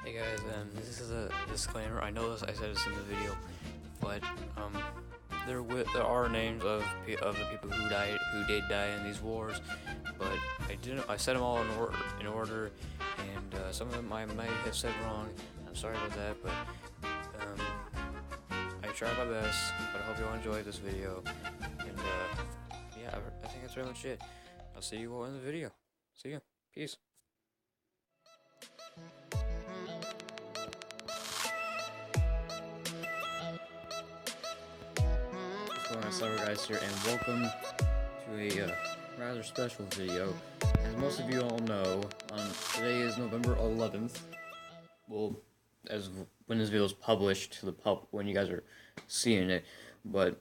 Hey guys, this is a disclaimer. I know this, I said this in the video, but there are names of the people who did die in these wars, but I said them all in order, and some of them I might have said wrong. I'm sorry about that, but I tried my best. But I hope you all enjoyed this video, and yeah, I think that's pretty much it. I'll see you all in the video. See ya. Peace. Cyb0rg Ice here, and welcome to a rather special video. As most of you all know, today is November 11th. Well, as when this video is published to the when you guys are seeing it, but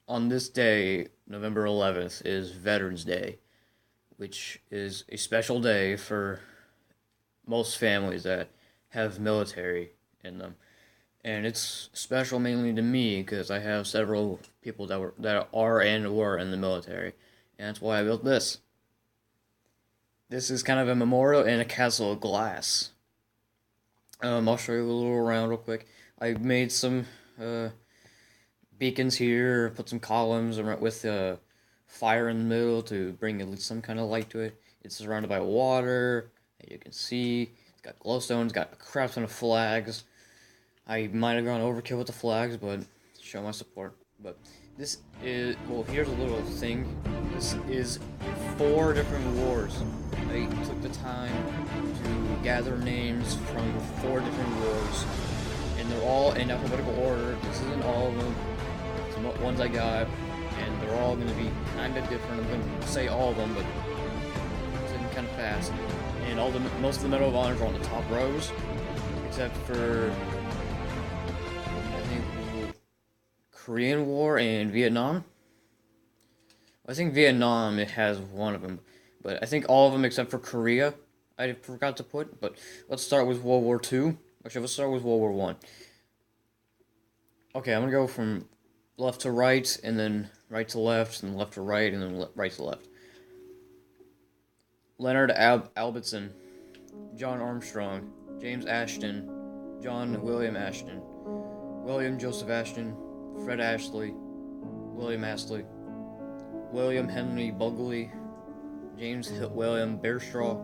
on this day, November 11th, is Veterans Day, which is a special day for most families that have military in them. And it's special mainly to me because I have several people that are and were in the military, and that's why I built this. This is kind of a memorial in a castle of glass. I'll show you a little around real quick. I made some beacons here, put some columns with fire in the middle to bring at least some kind of light to it. It's surrounded by water, as you can see. It's got glowstones, got a crap ton of flags. I might have gone overkill with the flags, but show my support. But this is, well, here's a little thing. This is 4 different wars. I took the time to gather names from 4 different wars, and they're all in alphabetical order. This isn't all of them. Some ones I got, and they're all going to be kind of different. I'm going to say all of them, but it's kind of fast. And most of the Medal of Honors are on the top rows, except for Korean War and Vietnam. I think Vietnam, it has one of them, but I think all of them except for Korea I forgot to put. But let's start with World War II. Actually, let's start with World War One. Okay, I'm gonna go from left to right, and then right to left, and left to right, and then right to left. Leonard Albitson, John Armstrong, James Ashton, John William Ashton, William Joseph Ashton, Fred Ashley, William Astley, William Henry Bugley, James William Bairstow,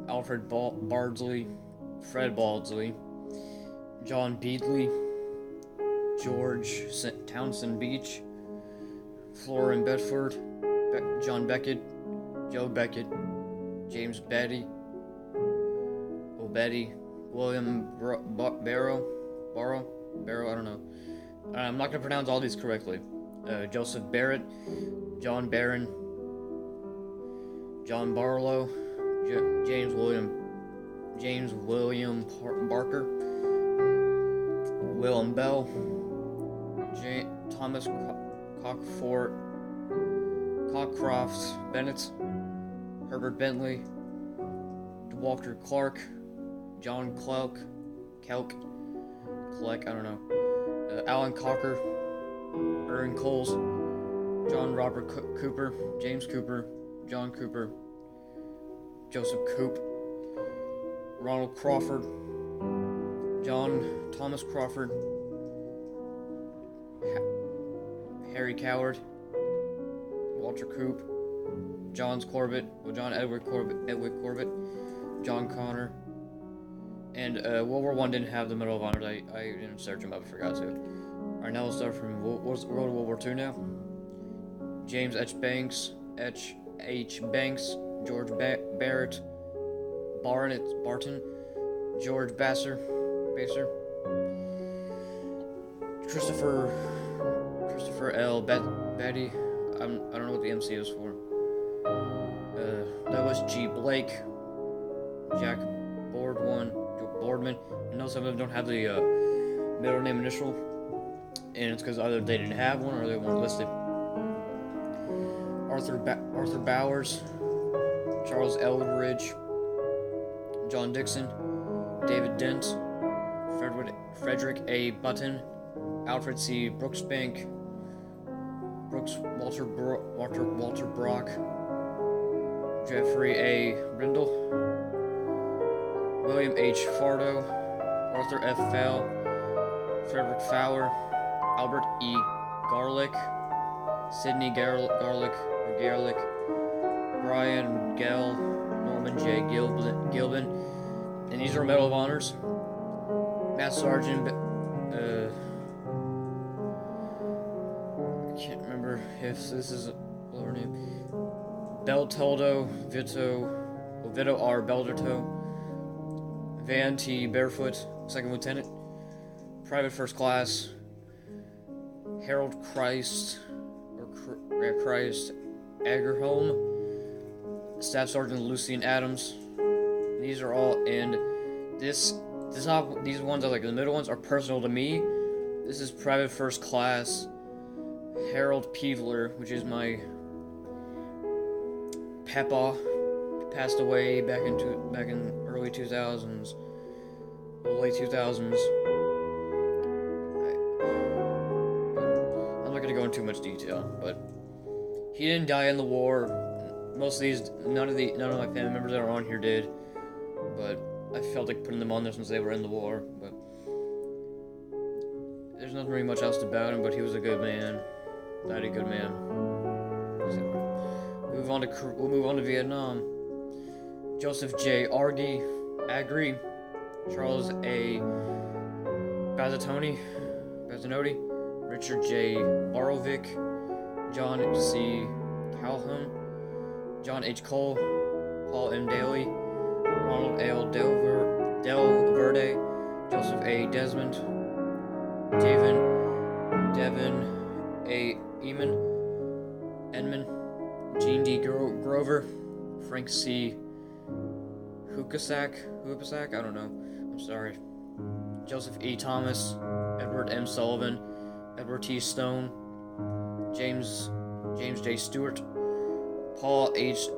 Alfred Bardsley, Fred Baldsley, John Beadley, George Townsend Beach, Florian Bedford, John Beckett, Joe Beckett, James Betty, William Barrow, I don't know. I'm not going to pronounce all these correctly. Joseph Barrett, John Barron, John Barlow, James William Barker, Willem Bell, Thomas Cockcroft Bennett, Herbert Bentley, Walter Clark, John Kelk, I don't know. Alan Cocker, Aaron Coles, John Robert Cooper, James Cooper, John Cooper, Joseph Coop, Ronald Crawford, John Thomas Crawford, Harry Coward, Walter Coop, John Edward Corbett, John Connor. And World War I didn't have the Medal of Honor. I didn't search them up, I forgot to. Alright, now we'll start from World War II now. James H. Banks, George Barrett, Barton, George Basser, Christopher L. Betty. I don't know what the MC is for. Douglas G. Blake, Jack Boardman. I know some of them don't have the middle name initial, and it's because either they didn't have one or they weren't listed. Arthur Bowers, Charles Eldridge, John Dixon, David Dent, Frederick A. Button, Alfred C. Walter Brock, Jeffrey A. Brindle, William H. Fardo, Arthur F. Fell, Frederick Fowler, Albert E. Garlick, Sidney Garlick, Brian Gell, Norman J. Gilbin, and these are Medal of Honors. Master Sergeant, I can't remember if this is a lower name. Beltoldo, Vito R. Belderto, Van T. Barefoot, Second Lieutenant, Private First Class, Harold Christ Agerholm, Staff Sergeant Lucien Adams. These are all, and these ones are like the middle ones are personal to me. This is Private First Class Harold Peevler, which is my Papa. Passed away back in early 2000s, late 2000s. I'm not gonna go into too much detail, but he didn't die in the war. Most of these, none of my family members that are on here did, but I felt like putting them on there since they were in the war. But there's not really much else about him, but he was a good man. Died a good man. We'll move on to Vietnam. Joseph J. Agri, Charles A. Bazzanotti, Richard J. Borovic, John C. Calhoun, John H. Cole, Paul M. Daly, Ronald L. Del Verde, Joseph A. Desmond, Devin A. Enman, Gene D. Grover, Frank C. Hupasak, I don't know, I'm sorry. Joseph E. Thomas, Edward M. Sullivan, Edward T. Stone, James J. Stewart, Paul H.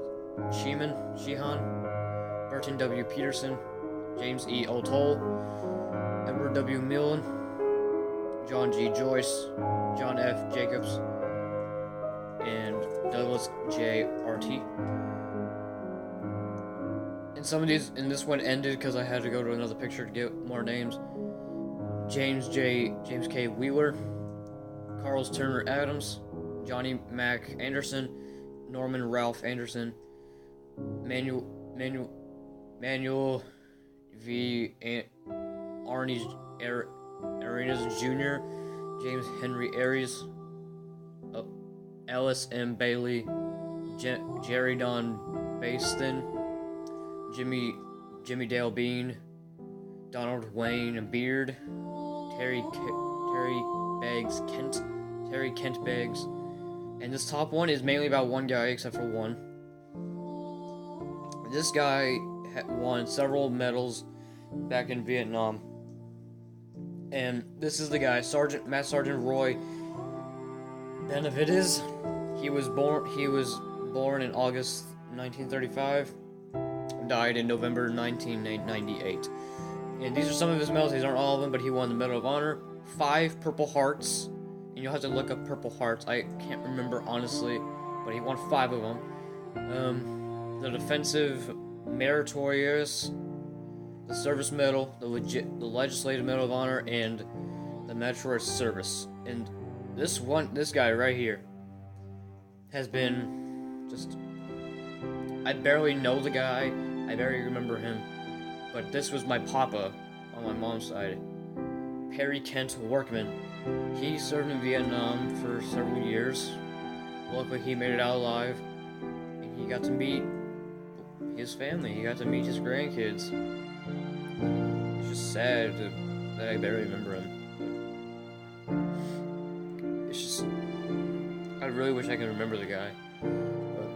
Sheehan, Burton W. Peterson, James E. O'Toole, Edward W. Millen, John G. Joyce, John F. Jacobs, and Douglas J. R.T. And some of these, and this one ended because I had to go to another picture to get more names. James K. Wheeler, Carlos Turner Adams, Johnny Mac Anderson, Norman Ralph Anderson, Manuel V. Arenas Jr., James Henry Aries, Ellis M. Bailey, Jerry Don Baston, Jimmy Dale Bean, Donald Wayne Beard, Terry Kent Beggs, and this top one is mainly about one guy, except for one. This guy won several medals back in Vietnam, and this is the guy, Master Sergeant Roy Benavides. He was born in August 1935. Died in November 1998. And these are some of his medals. These aren't all of them, but he won the Medal of Honor, 5 Purple Hearts, and you'll have to look up Purple Hearts. I can't remember honestly, but he won 5 of them. The Defensive Meritorious, the Service Medal, the Legislative Medal of Honor, and the Meritorious Service. And this guy right here has been just, I barely know the guy, I barely remember him, but this was my papa on my mom's side, Perry Kent Workman. He served in Vietnam for several years. Luckily he made it out alive, and he got to meet his family, he got to meet his grandkids. It's just sad that I barely remember him, but it's just, I really wish I could remember the guy, but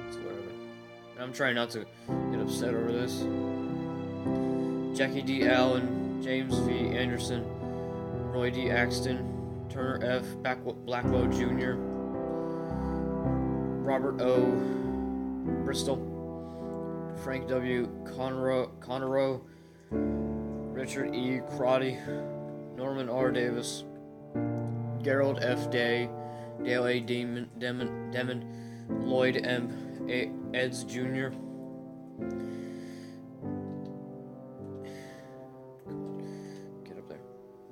it's whatever. And I'm trying not to get upset over this. Jackie D. Allen, James V. Anderson, Roy D. Axton, Turner F. Blackwell Jr., Robert O. Bristol, Frank W. Conroe, Richard E. Crotty, Norman R. Davis, Gerald F. Day, Dale A. Demon, Lloyd M. Eds Jr.,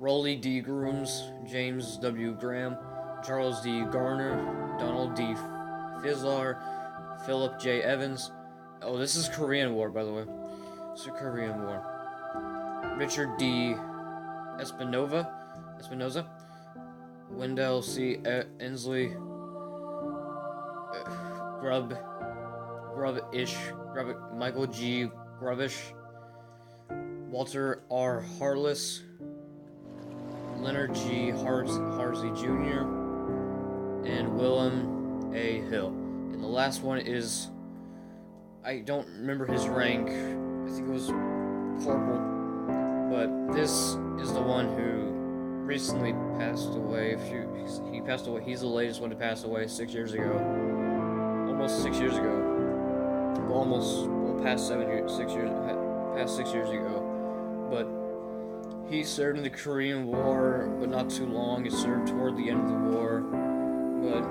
Rolly D. Grooms, James W. Graham, Charles D. Garner, Donald D. Fizzlar, Philip J. Evans. Oh, this is Korean War, by the way. It's a Korean War. Richard D. Espinoza, Wendell C. Ensley, Michael G. Grubish, Walter R. Harless, Leonard G. Harsey Jr., and Willem A. Hill. And the last one is, I don't remember his rank, I think it was corporal, but this is the one who recently passed away. He passed away. He's the latest one to pass away 6 years ago. Almost 6 years ago. Past 6 years ago. But he served in the Korean War, but not too long. He served toward the end of the war. But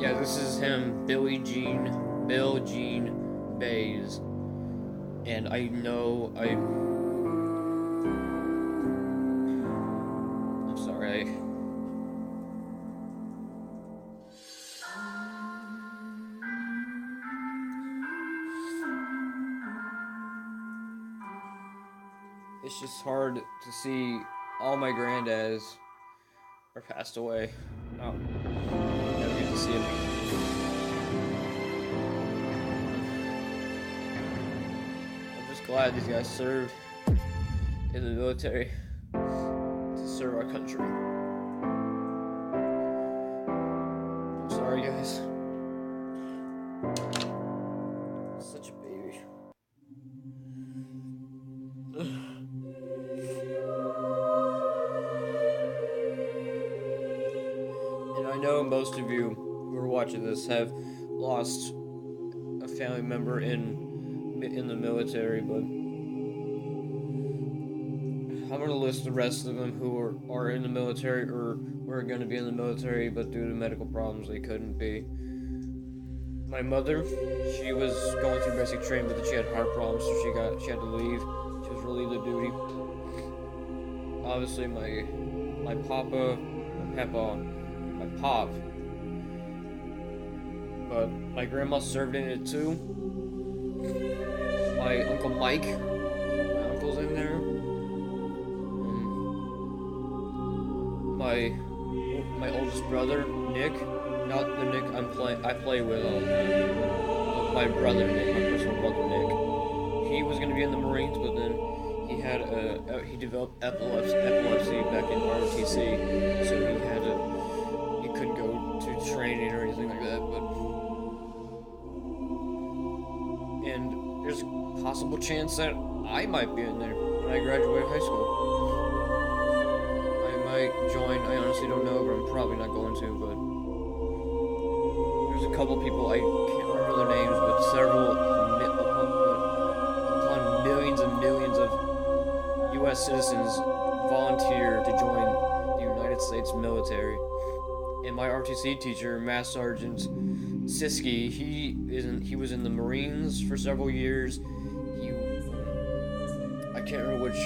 yeah, this is him, Bill Gene Bays. And I'm sorry. It's just hard to see all my granddads are passed away. Oh, never get to see them. I'm just glad these guys served in the military to serve our country. I'm sorry, guys. Such a baby. And I know most of you who are watching this have lost a family member in the military, but I'm going to list the rest of them who are in the military or were going to be in the military, but due to medical problems they couldn't be. My mother, she was going through basic training, but then she had heart problems, so she had to leave. She was relieved of duty. Obviously, my pop, but my grandma served in it too. My Uncle Mike, my uncle's in there. My oldest brother, Nick, not the Nick I play with, my brother Nick, my personal brother Nick. He was gonna be in the Marines, but then he developed epilepsy back in ROTC, so he couldn't go to training or anything like that. And there's a possible chance that I might be in there when I graduate high school. I might join. I honestly don't know, but I'm probably not going to. But there's a couple people, I can't remember their names, but several upon millions and millions of U.S. citizens volunteer to join the United States military. And my RTC teacher, Master Sergeant Siski, he was in the Marines for several years. I can't remember which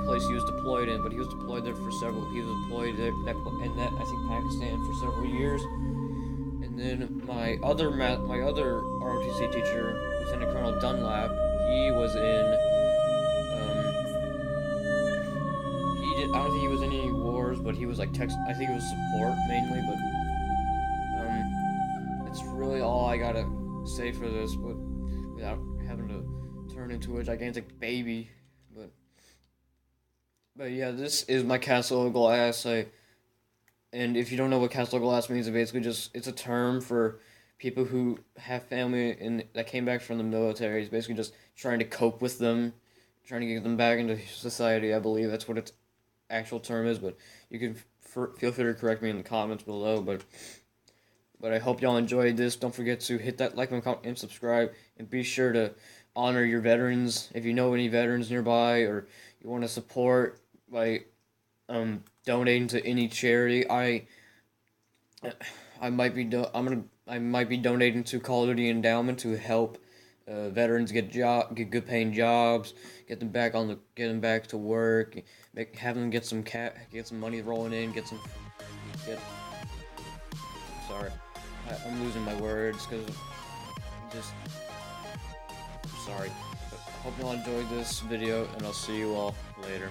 place he was deployed in, but he was deployed there for several. He was deployed in I think Pakistan for several years. And then my other ROTC teacher, Lieutenant Colonel Dunlap, he was in. I don't think he was in any wars, but he was like I think it was support mainly, but that's really all I gotta say for this, but without having to turn into a gigantic baby. But yeah, this is my castle of glass. And if you don't know what castle of glass means, it's a term for people who have family that came back from the military. It's basically just trying to cope with them, trying to get them back into society. I believe that's what its actual term is, but you can feel free to correct me in the comments below. But I hope y'all enjoyed this. Don't forget to hit that like, comment, and subscribe, and be sure to honor your veterans. If you know any veterans nearby, or you want to support by donating to any charity, I might be donating to Call of Duty Endowment to help veterans get good paying jobs, get them back to work, have them get some money rolling in, get. Sorry, I'm losing my words because just sorry. But I hope you all enjoyed this video, and I'll see you all later.